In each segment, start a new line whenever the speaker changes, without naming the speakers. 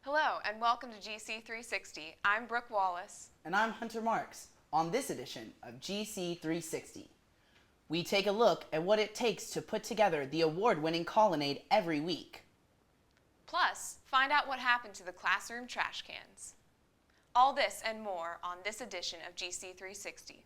Hello and welcome to GC360. I'm Brooke Wallace.
And I'm Hunter Marks. On this edition of GC360, we take a look at what it takes to put together the award-winning colonnade every week.
Plus, find out what happened to the classroom trash cans. All this and more on this edition of GC360.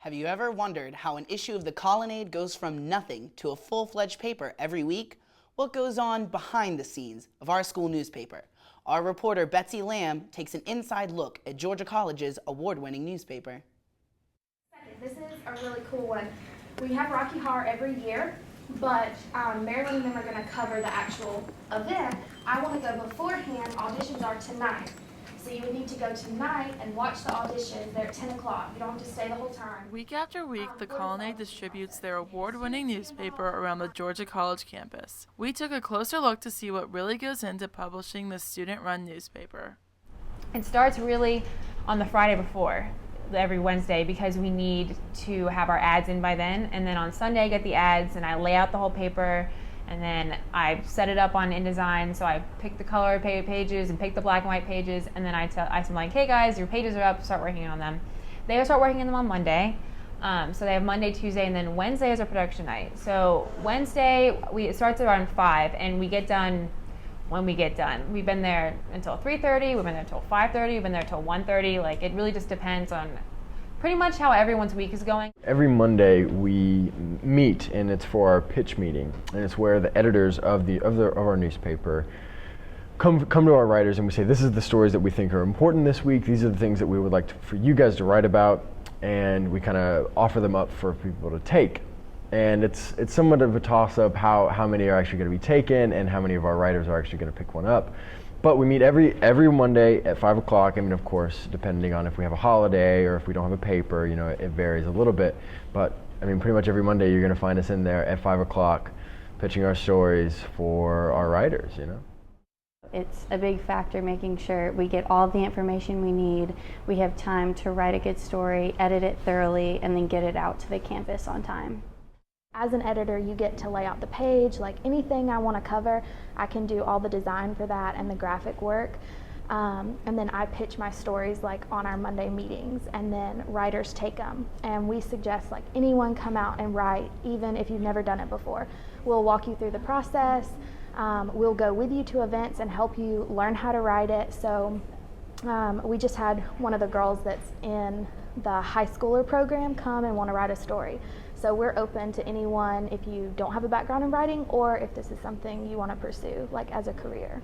Have you ever wondered how an issue of the colonnade goes from nothing to a full-fledged paper every week? What goes on behind the scenes of our school newspaper? Our reporter Betsy Lamb takes an inside look at Georgia College's award-winning newspaper.
This is a really cool one. We have Rocky Horror every year, but Marilyn and them are going to cover the actual event. I want to go beforehand. Auditions are tonight. So you would need to go tonight and watch the auditions. They're at 10 o'clock. You don't have to stay the whole time.
Week after week, the Colonnade distributes their award-winning newspaper around the Georgia College campus. We took a closer look to see what really goes into publishing the student-run newspaper.
It starts really on the Friday before, every Wednesday, because we need to have our ads in by then. And then on Sunday, I get the ads and I lay out the whole paper. And then I set it up on InDesign, so I pick the color pages and pick the black and white pages, and then I'm like, hey guys, your pages are up, start working on them. They start working on them on Monday, so they have Monday, Tuesday, and then Wednesday is our production night. So Wednesday, it starts around 5, and we get done when we get done. We've been there until 3:30, we've been there until 5:30, we've been there until 1:30, like it really just depends on pretty much how everyone's week is going.
Every Monday we meet, and it's for our pitch meeting, and it's where the editors of our newspaper come to our writers, and we say, this is the stories that we think are important this week, these are the things that we would like for you guys to write about, and we kind of offer them up for people to take. And it's somewhat of a toss-up how many are actually going to be taken and how many of our writers are actually going to pick one up. But we meet every Monday at 5 o'clock. I mean, of course, depending on if we have a holiday or if we don't have a paper, it varies a little bit. But I mean, pretty much every Monday you're going to find us in there at 5 o'clock pitching our stories for our writers,
It's a big factor making sure we get all the information we need. We have time to write a good story, edit it thoroughly, and then get it out to the campus on time.
As an editor, you get to lay out the page, like anything I want to cover, I can do all the design for that and the graphic work. And then I pitch my stories like on our Monday meetings, and then writers take them. And we suggest like anyone come out and write, even if you've never done it before. We'll walk you through the process. We'll go with you to events and help you learn how to write it. So we just had one of the girls that's in the high schooler program come and want to write a story. So we're open to anyone if you don't have a background in writing or if this is something you want to pursue like as a career.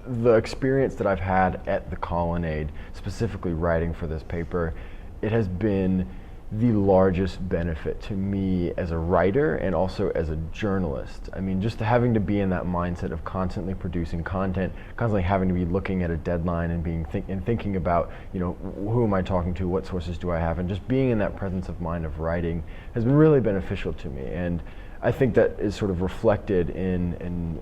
The experience that I've had at the Colonnade, specifically writing for this paper, it has been the largest benefit to me as a writer and also as a journalist. I mean, just having to be in that mindset of constantly producing content, constantly having to be looking at a deadline and thinking about, who am I talking to, what sources do I have, and just being in that presence of mind of writing has been really beneficial to me. And I think that is sort of reflected in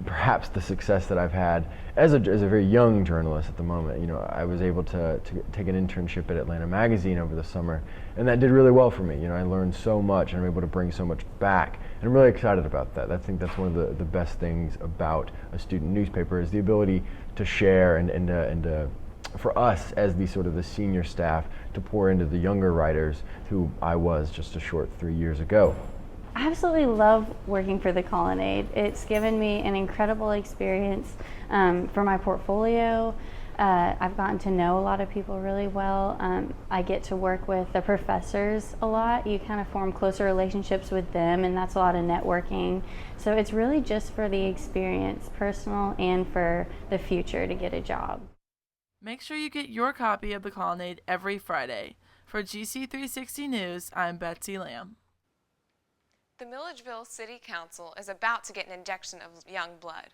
perhaps the success that I've had as a very young journalist at the moment. I was able to take an internship at Atlanta Magazine over the summer, and that did really well for me. I learned so much, and I'm able to bring so much back, and I'm really excited about that. I think that's one of the best things about a student newspaper is the ability to share and for us as the senior staff to pour into the younger writers who I was just a short 3 years ago.
I absolutely love working for the Colonnade. It's given me an incredible experience for my portfolio. I've gotten to know a lot of people really well. I get to work with the professors a lot. You kind of form closer relationships with them, and that's a lot of networking. So it's really just for the experience, personal and for the future to get a job.
Make sure you get your copy of the Colonnade every Friday. For GC360 News, I'm Betsy Lamb.
The Milledgeville City Council is about to get an injection of young blood.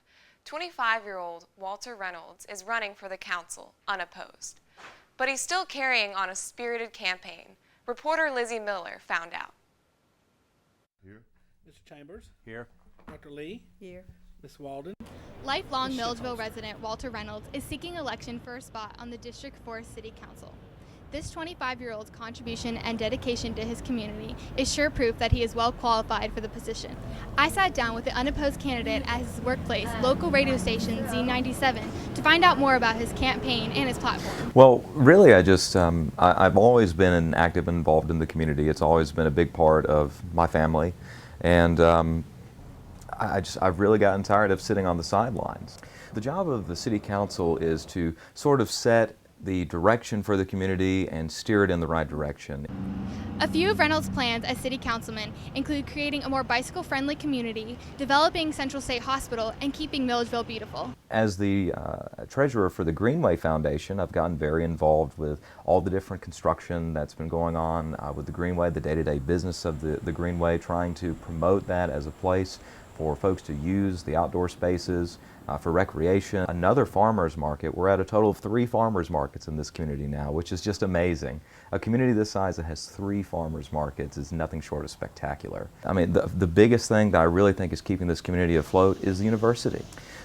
25-year-old Walter Reynolds is running for the council unopposed, but he's still carrying on a spirited campaign. Reporter Lizzie Miller found out.
Here. Mr. Chambers.
Here.
Dr. Lee.
Here.
Ms. Walden.
Lifelong Milledgeville resident Walter Reynolds is seeking election for a spot on the District 4 City Council. This 25-year-old's contribution and dedication to his community is sure proof that he is well qualified for the position. I sat down with the unopposed candidate at his workplace, local radio station Z97, to find out more about his campaign and his platform.
Well, really, I've always been active and involved in the community. It's always been a big part of my family, and I've really gotten tired of sitting on the sidelines. The job of the City Council is to sort of set the direction for the community and steer it in the right direction.
A few of Reynolds' plans as city councilman include creating a more bicycle-friendly community, developing Central State Hospital, and keeping Milledgeville beautiful.
As the treasurer for the Greenway Foundation, I've gotten very involved with all the different construction that's been going on with the Greenway, the day-to-day business of the Greenway, trying to promote that as a place for folks to use the outdoor spaces, for recreation. Another farmers market. We're at a total of 3 farmers markets in this community now, which is just amazing. A community this size that has 3 farmers markets is nothing short of spectacular. I mean, the biggest thing that I really think is keeping this community afloat is the university.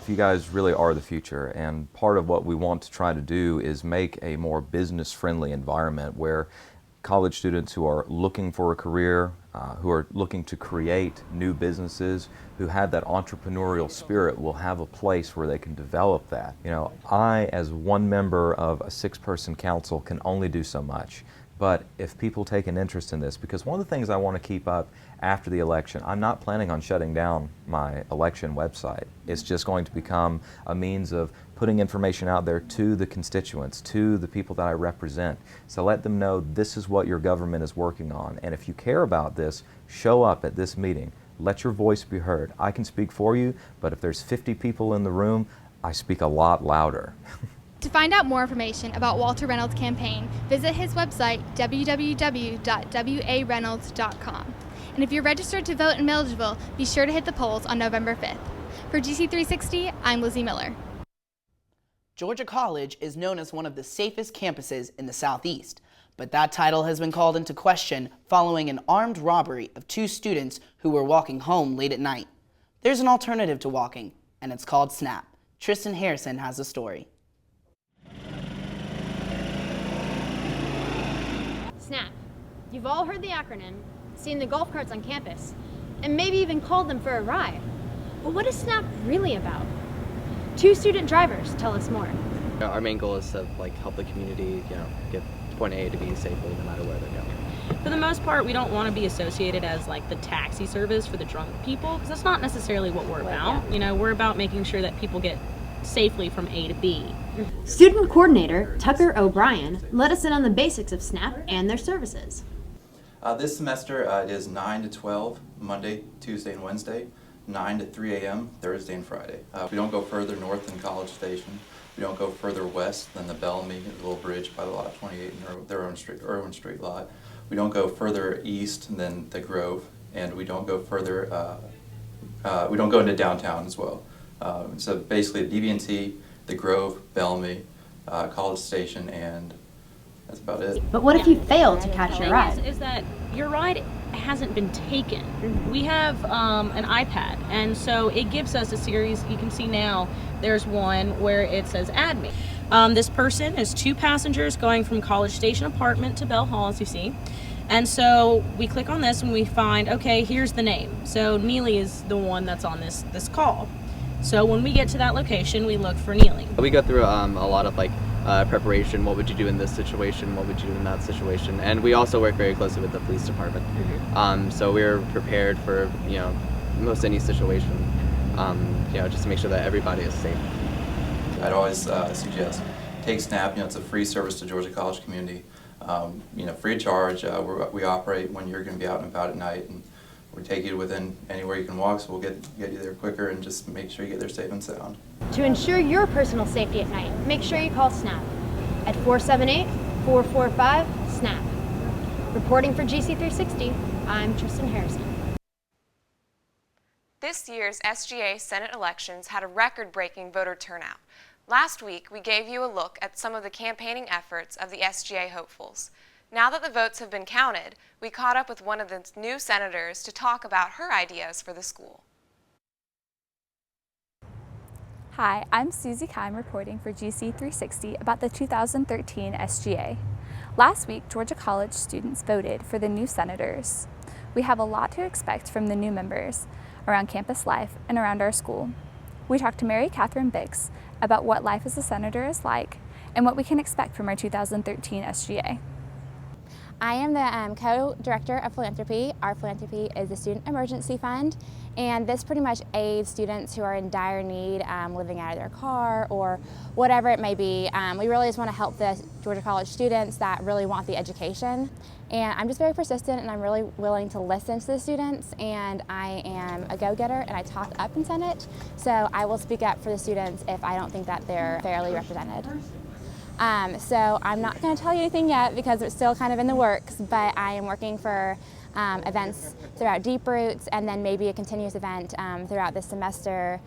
You guys really are the future, and part of what we want to try to do is make a more business-friendly environment where college students who are looking for a career, who are looking to create new businesses, who have that entrepreneurial spirit, will have a place where they can develop that. You know, I, as one member of a 6-person council, can only do so much. But if people take an interest in this, because one of the things I want to keep up after the election, I'm not planning on shutting down my election website. It's just going to become a means of putting information out there to the constituents, to the people that I represent. So let them know this is what your government is working on. And if you care about this, show up at this meeting. Let your voice be heard. I can speak for you, but if there's 50 people in the room, I speak a lot louder.
To find out more information about Walter Reynolds' campaign, visit his website, www.wareynolds.com. And if you're registered to vote in Milledgeville, be sure to hit the polls on November 5th. For GC360, I'm Lizzie Miller.
Georgia College is known as one of the safest campuses in the Southeast, but that title has been called into question following an armed robbery of 2 students who were walking home late at night. There's an alternative to walking, and it's called SNAP. Tristan Harrison has the story.
SNAP. You've all heard the acronym, seen the golf carts on campus, and maybe even called them for a ride. But what is SNAP really about? 2 student drivers tell us more.
Our main goal is to help the community, get point A to B safely no matter where they're going.
For the most part, we don't want to be associated as the taxi service for the drunk people, because that's not necessarily what we're about. We're about making sure that people get safely from A to B.
Student coordinator Tucker O'Brien let us in on the basics of SNAP and their services.
This semester it is 9 to 12, Monday, Tuesday, and Wednesday, 9 to 3 a.m., Thursday and Friday. We don't go further north than College Station. We don't go further west than the Bellamy, the little bridge by the Lot 28 and their own Irwin Street lot. We don't go further east than the Grove, and we don't go further, we don't go into downtown as well. So basically BB&T, the Grove, Bellamy, College Station, and that's about it.
But what if you fail to catch your ride?
The thing is that your ride hasn't been taken. We have an iPad, and so it gives us a series. You can see now there's one where it says add me. This person is 2 passengers going from College Station apartment to Bell Hall, as you see. And so we click on this and we find, okay, here's the name. So Neely is the one that's on this call. So when we get to that location, we look for Neely.
We go through a lot of preparation. What would you do in this situation? What would you do in that situation? And we also work very closely with the police department. So we're prepared for most any situation. Just to make sure that everybody is safe.
I'd always suggest take SNAP. It's a free service to Georgia College community. Free of charge. We operate when you're going to be out and about at night, and we take you within anywhere you can walk, so we'll get you there quicker and just make sure you get there safe and sound.
To ensure your personal safety at night, make sure you call SNAP at 478-445-SNAP. Reporting for GC360, I'm Tristan Harrison.
This year's SGA Senate elections had a record-breaking voter turnout. Last week, we gave you a look at some of the campaigning efforts of the SGA hopefuls. Now that the votes have been counted, we caught up with one of the new senators to talk about her ideas for the school.
Hi, I'm Susie Kime reporting for GC360 about the 2013 SGA. Last week, Georgia College students voted for the new senators. We have a lot to expect from the new members around campus life and around our school. We talked to Mary Catherine Bix about what life as a senator is like and what we can expect from our 2013 SGA.
I am the co-director of philanthropy. Our philanthropy is the Student Emergency Fund, and this pretty much aids students who are in dire need, living out of their car or whatever it may be. We really just want to help the Georgia College students that really want the education. And I'm just very persistent, and I'm really willing to listen to the students, and I am a go-getter, and I talk up in Senate, so I will speak up for the students if I don't think that they're fairly represented. So I'm not going to tell you anything yet because it's still kind of in the works, but I am working for events throughout Deep Roots and then maybe a continuous event throughout this semester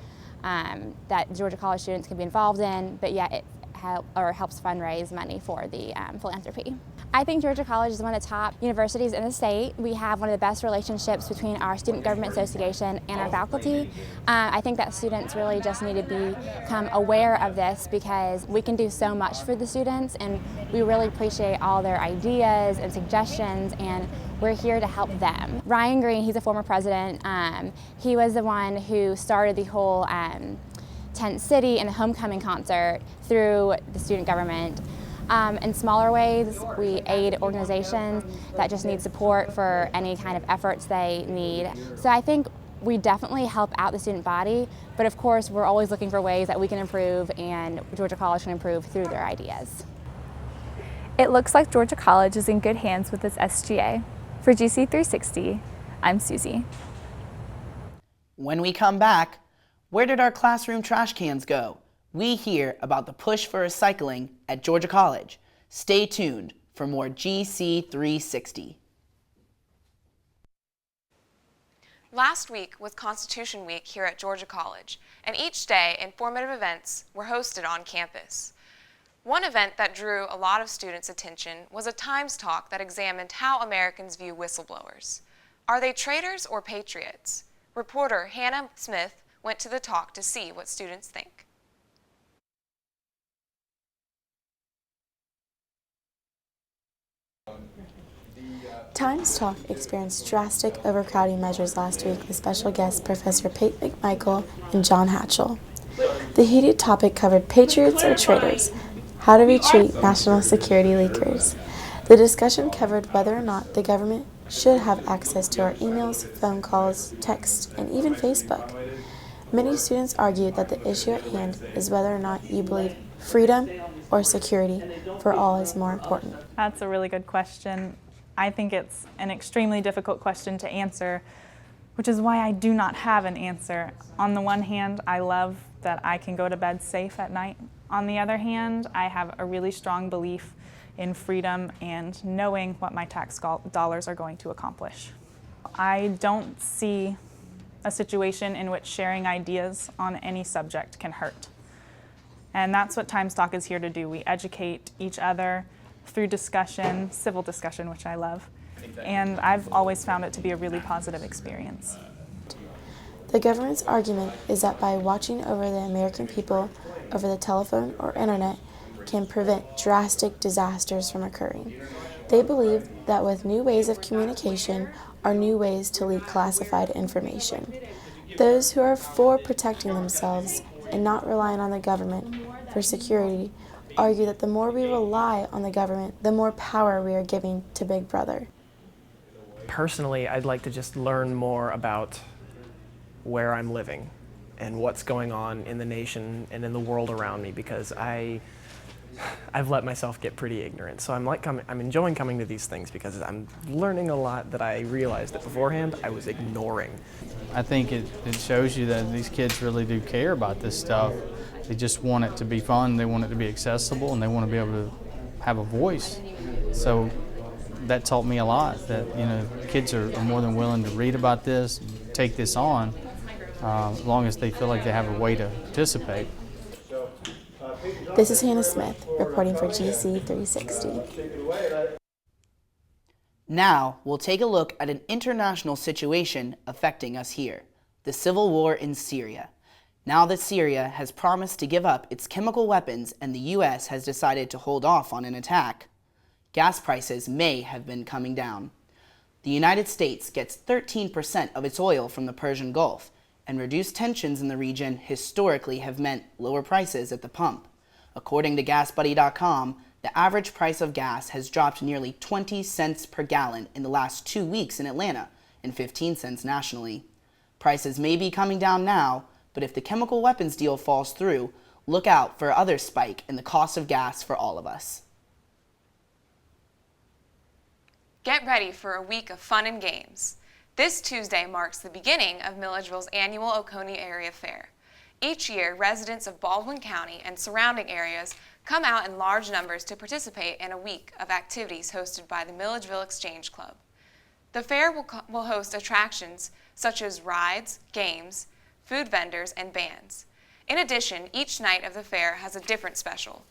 that Georgia College students can be involved in, but yet it helps fundraise money for the philanthropy. I think Georgia College is one of the top universities in the state. We have one of the best relationships between our Student Government Association and our faculty. I think that students really just need to become aware of this because we can do so much for the students, and we really appreciate all their ideas and suggestions, and we're here to help them. Ryan Green, he's a former president. He was the one who started the whole Tent City and the homecoming concert through the student government. In smaller ways, we aid organizations that just need support for any kind of efforts they need. So I think we definitely help out the student body, but of course we're always looking for ways that we can improve and Georgia College can improve through their ideas.
It looks like Georgia College is in good hands with this SGA. For GC360, I'm Susie.
When we come back, where did our classroom trash cans go? We hear about the push for recycling at Georgia College. Stay tuned for more GC360.
Last week was Constitution Week here at Georgia College, and each day informative events were hosted on campus. One event that drew a lot of students' attention was a Times talk that examined how Americans view whistleblowers. Are they traitors or patriots? Reporter Hannah Smith went to the talk to see what students think.
Times Talk experienced drastic overcrowding measures last week with special guests Professor Pate McMichael and John Hatchell. The heated topic covered patriots or traitors. How do we treat national security leakers? The discussion covered whether or not the government should have access to our emails, phone calls, text, and even Facebook. Many students argued that the issue at hand is whether or not you believe freedom or security for all is more important.
That's a really good question. I think it's an extremely difficult question to answer, which is why I do not have an answer. On the one hand, I love that I can go to bed safe at night. On the other hand, I have a really strong belief in freedom and knowing what my tax dollars are going to accomplish. I don't see a situation in which sharing ideas on any subject can hurt. And that's what Times Talk is here to do. We educate each other through discussion, civil discussion, which I love. And I've always found it to be a really positive experience.
The government's argument is that by watching over the American people over the telephone or internet can prevent drastic disasters from occurring. They believe that with new ways of communication are new ways to leak classified information. Those who are for protecting themselves and not relying on the government for security argue that the more we rely on the government, the more power we are giving to Big Brother.
Personally, I'd like to just learn more about where I'm living and what's going on in the nation and in the world around me, because I've let myself get pretty ignorant. So I'm enjoying coming to these things because I'm learning a lot that I realized that beforehand I was ignoring.
I think it shows you that these kids really do care about this stuff. They just want it to be fun, they want it to be accessible, and they want to be able to have a voice. So that taught me a lot, that kids are more than willing to read about this, take this on, as long as they feel like they have a way to participate.
This is Hannah Smith reporting for GC360.
Now, we'll take a look at an international situation affecting us here, the civil war in Syria. Now that Syria has promised to give up its chemical weapons and the U.S. has decided to hold off on an attack, gas prices may have been coming down. The United States gets 13% of its oil from the Persian Gulf, and reduced tensions in the region historically have meant lower prices at the pump. According to GasBuddy.com, the average price of gas has dropped nearly 20 cents per gallon in the last 2 weeks in Atlanta and 15 cents nationally. Prices may be coming down now, but if the chemical weapons deal falls through, look out for another spike in the cost of gas for all of us.
Get ready for a week of fun and games. This Tuesday marks the beginning of Milledgeville's annual Oconee Area Fair. Each year, residents of Baldwin County and surrounding areas come out in large numbers to participate in a week of activities hosted by the Milledgeville Exchange Club. The fair will host attractions such as rides, games, food vendors, and bands. In addition, each night of the fair has a different special.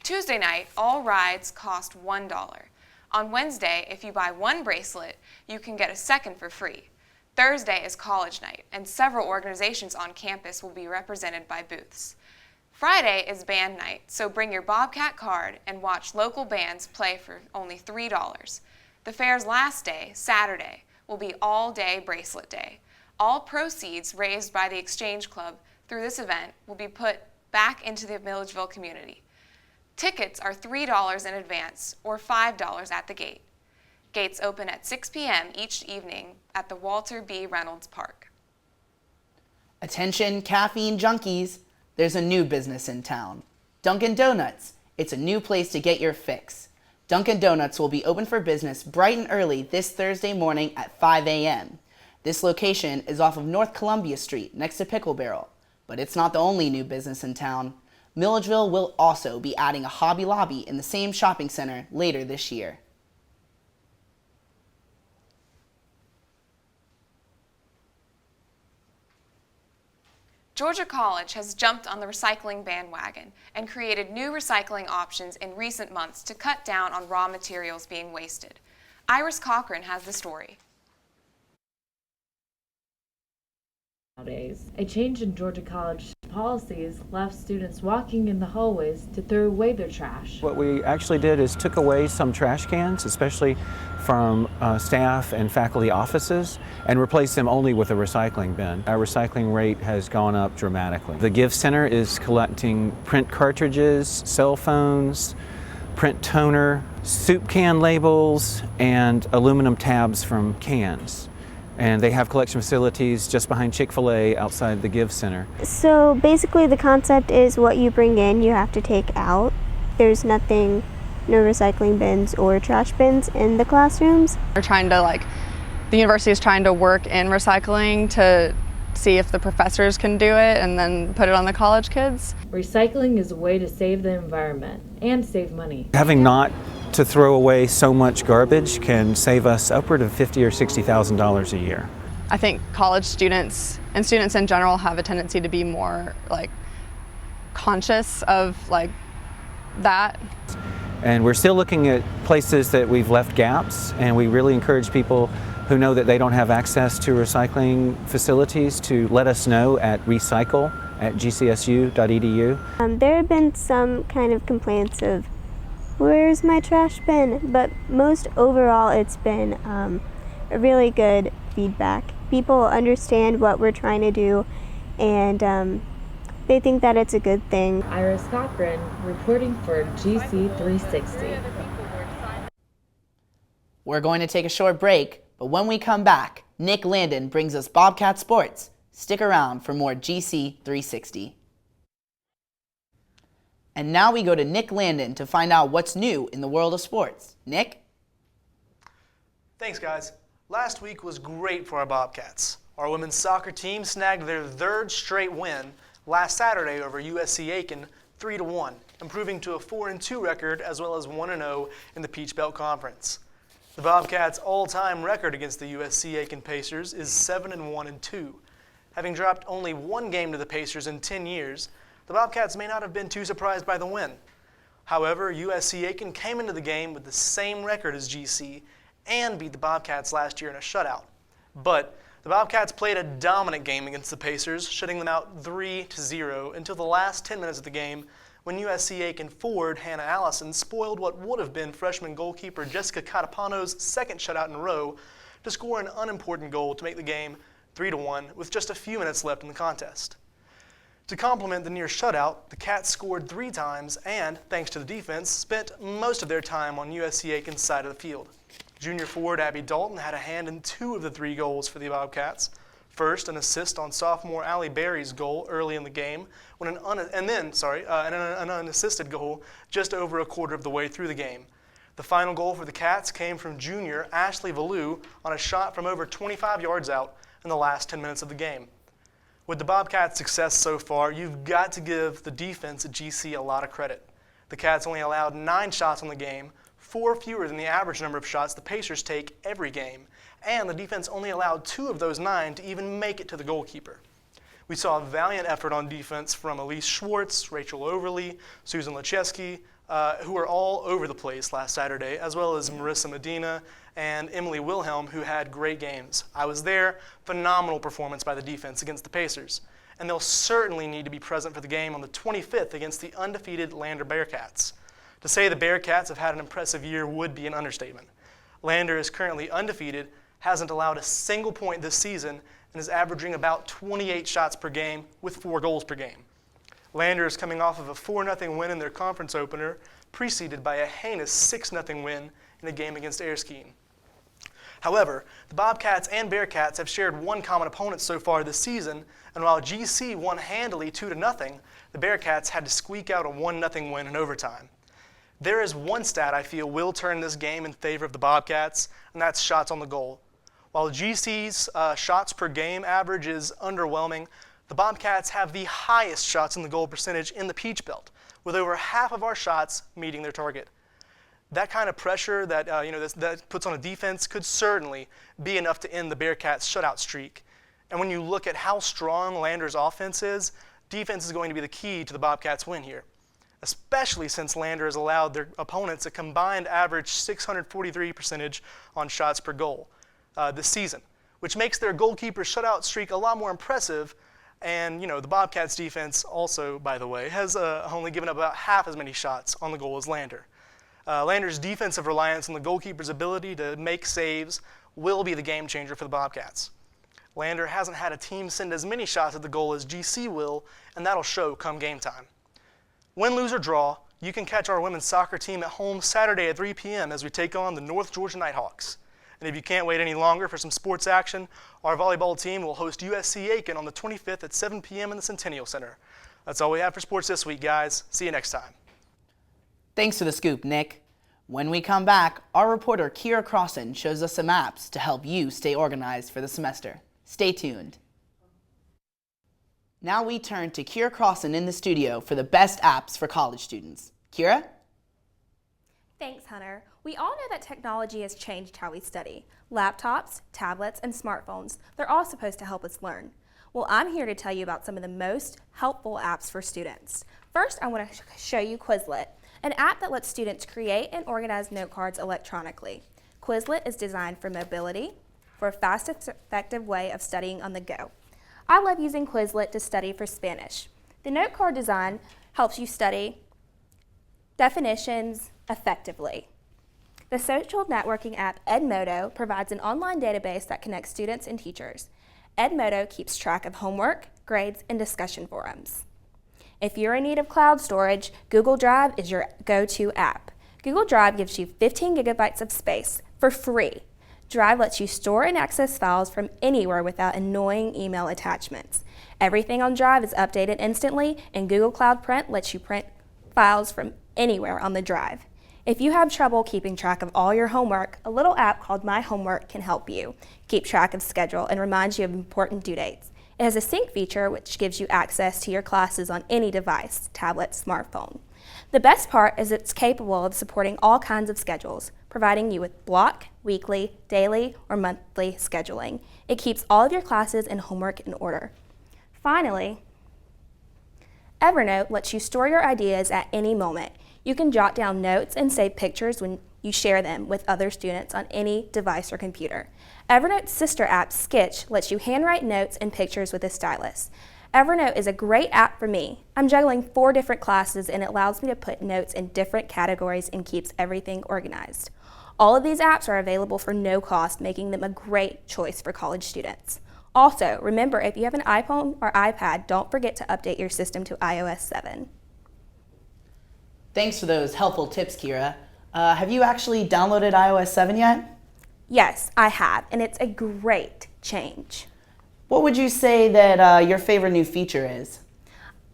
Tuesday night, all rides cost $1. On Wednesday, if you buy one bracelet, you can get a second for free. Thursday is college night, and several organizations on campus will be represented by booths. Friday is band night, so bring your Bobcat card and watch local bands play for only $3. The fair's last day, Saturday, will be all-day bracelet day. All proceeds raised by the Exchange Club through this event will be put back into the Milledgeville community. Tickets are $3 in advance or $5 at the gate. Gates open at 6 p.m. each evening at the Walter B. Reynolds Park.
Attention caffeine junkies, there's a new business in town. Dunkin' Donuts. It's a new place to get your fix. Dunkin' Donuts will be open for business bright and early this Thursday morning at 5 a.m. This location is off of North Columbia Street next to Pickle Barrel, but it's not the only new business in town. Milledgeville will also be adding a Hobby Lobby in the same shopping center later this year.
Georgia College has jumped on the recycling bandwagon and created new recycling options in recent months to cut down on raw materials being wasted. Iris Cochran has the story.
Nowadays, a change in Georgia College policies left students walking in the hallways to throw away their trash.
What we actually did is took away some trash cans, especially from staff and faculty offices, and replaced them only with a recycling bin. Our recycling rate has gone up dramatically. The Give Center is collecting print cartridges, cell phones, print toner, soup can labels, and aluminum tabs from cans. And they have collection facilities just behind Chick-fil-A outside the Give Center.
So basically the concept is what you bring in, you have to take out. There's no recycling bins or trash bins in the classrooms.
We're trying to the university is trying to work in recycling to see if the professors can do it and then put it on the college kids.
Recycling is a way to save the environment and save money.
Having not to throw away so much garbage can save us upward of $50,000 or $60,000 a year.
I think college students and students in general have a tendency to be more conscious of that.
And we're still looking at places that we've left gaps, and we really encourage people who know that they don't have access to recycling facilities to let us know at recycle@gcsu.edu.
There have been some kind of complaints of, where's my trash bin? But most overall it's been a really good feedback. People understand what we're trying to do, and they think that it's a good thing.
Iris Cochran reporting for GC360.
We're going to take a short break, but when we come back, Nick Landon brings us Bobcat Sports. Stick around for more GC360. And now we go to Nick Landon to find out what's new in the world of sports. Nick?
Thanks, guys. Last week was great for our Bobcats. Our women's soccer team snagged their third straight win last Saturday over USC Aiken 3-1, improving to a 4-2 record as well as 1-0 in the Peach Belt Conference. The Bobcats' all-time record against the USC Aiken Pacers is 7-1-2. Having dropped only one game to the Pacers in 10 years, the Bobcats may not have been too surprised by the win. However, USC-Aiken came into the game with the same record as GC and beat the Bobcats last year in a shutout. But the Bobcats played a dominant game against the Pacers, shutting them out 3-0 until the last 10 minutes of the game when USC-Aiken forward Hannah Allison spoiled what would have been freshman goalkeeper Jessica Catapano's second shutout in a row to score an unimportant goal to make the game 3-1 with just a few minutes left in the contest. To complement the near shutout, the Cats scored 3 times and, thanks to the defense, spent most of their time on USC-Aiken's side of the field. Junior forward Abby Dalton had a hand in 2 of the 3 goals for the Bobcats. First, an assist on sophomore Allie Berry's goal early in the game, and then an unassisted goal just over a quarter of the way through the game. The final goal for the Cats came from junior Ashley Valou on a shot from over 25 yards out in the last 10 minutes of the game. With the Bobcats' success so far, you've got to give the defense at GC a lot of credit. The Cats only allowed 9 shots on the game, 4 fewer than the average number of shots the Pacers take every game, and the defense only allowed 2 of those 9 to even make it to the goalkeeper. We saw a valiant effort on defense from Elise Schwartz, Rachel Overly, Susan Lecheski, who were all over the place last Saturday, as well as Marissa Medina and Emily Wilhelm, who had great games. I was there. Phenomenal performance by the defense against the Pacers. And they'll certainly need to be present for the game on the 25th against the undefeated Lander Bearcats. To say the Bearcats have had an impressive year would be an understatement. Lander is currently undefeated, hasn't allowed a single point this season, and is averaging about 28 shots per game with 4 goals per game. Lander is coming off of a 4-0 win in their conference opener, preceded by a heinous 6-0 win in a game against Erskine. However, the Bobcats and Bearcats have shared one common opponent so far this season, and while GC won handily 2-0, the Bearcats had to squeak out a 1-0 win in overtime. There is one stat I feel will turn this game in favor of the Bobcats, and that's shots on the goal. While GC's shots per game average is underwhelming, the Bobcats have the highest shots in the goal percentage in the Peach Belt, with over half of our shots meeting their target. That kind of pressure that that puts on a defense could certainly be enough to end the Bearcats' shutout streak. And when you look at how strong Lander's offense is, defense is going to be the key to the Bobcats' win here, especially since Lander has allowed their opponents a combined average 643 percentage on shots per goal this season, which makes their goalkeeper shutout streak a lot more impressive. And the Bobcats' defense also, by the way, has only given up about half as many shots on the goal as Lander. Lander's defensive reliance on the goalkeeper's ability to make saves will be the game changer for the Bobcats. Lander hasn't had a team send as many shots at the goal as GC will, and that'll show come game time. Win, lose, or draw, you can catch our women's soccer team at home Saturday at 3 p.m. as we take on the North Georgia Nighthawks. And if you can't wait any longer for some sports action, our volleyball team will host USC-Aiken on the 25th at 7 p.m. in the Centennial Center. That's all we have for sports this week, guys. See you next time.
Thanks for the scoop, Nick. When we come back, our reporter Kira Crossan shows us some apps to help you stay organized for the semester. Stay tuned. Now we turn to Kira Crossan in the studio for the best apps for college students. Kira?
Thanks, Hunter. We all know that technology has changed how we study. Laptops, tablets, and smartphones, they're all supposed to help us learn. Well, I'm here to tell you about some of the most helpful apps for students. First, I want to show you Quizlet, an app that lets students create and organize note cards electronically. Quizlet is designed for mobility, for a fast, effective way of studying on the go. I love using Quizlet to study for Spanish. The note card design helps you study definitions effectively. The social networking app Edmodo provides an online database that connects students and teachers. Edmodo keeps track of homework, grades, and discussion forums. If you're in need of cloud storage, Google Drive is your go-to app. Google Drive gives you 15 gigabytes of space for free. Drive lets you store and access files from anywhere without annoying email attachments. Everything on Drive is updated instantly, and Google Cloud Print lets you print files from anywhere on the drive. If you have trouble keeping track of all your homework, a little app called My Homework can help you keep track of schedule and reminds you of important due dates. It has a sync feature which gives you access to your classes on any device, tablet, smartphone. The best part is it's capable of supporting all kinds of schedules, providing you with block, weekly, daily, or monthly scheduling. It keeps all of your classes and homework in order. Finally, Evernote lets you store your ideas at any moment. You can jot down notes and save pictures when you share them with other students on any device or computer. Evernote's sister app, Sketch, lets you handwrite notes and pictures with a stylus. Evernote is a great app for me. I'm juggling 4 different classes and it allows me to put notes in different categories and keeps everything organized. All of these apps are available for no cost, making them a great choice for college students. Also, remember, if you have an iPhone or iPad, don't forget to update your system to iOS 7.
Thanks for those helpful tips, Kira. Have you actually downloaded iOS 7 yet?
Yes, I have, and it's a great change.
What would you say that your favorite new feature is?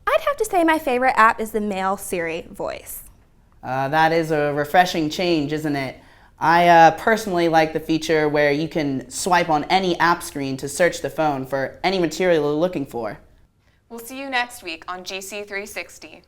I'd have to say my favorite app is the male Siri voice.
That is a refreshing change, isn't it? I personally like the feature where you can swipe on any app screen to search the phone for any material you're looking for.
We'll see you next week on GC360.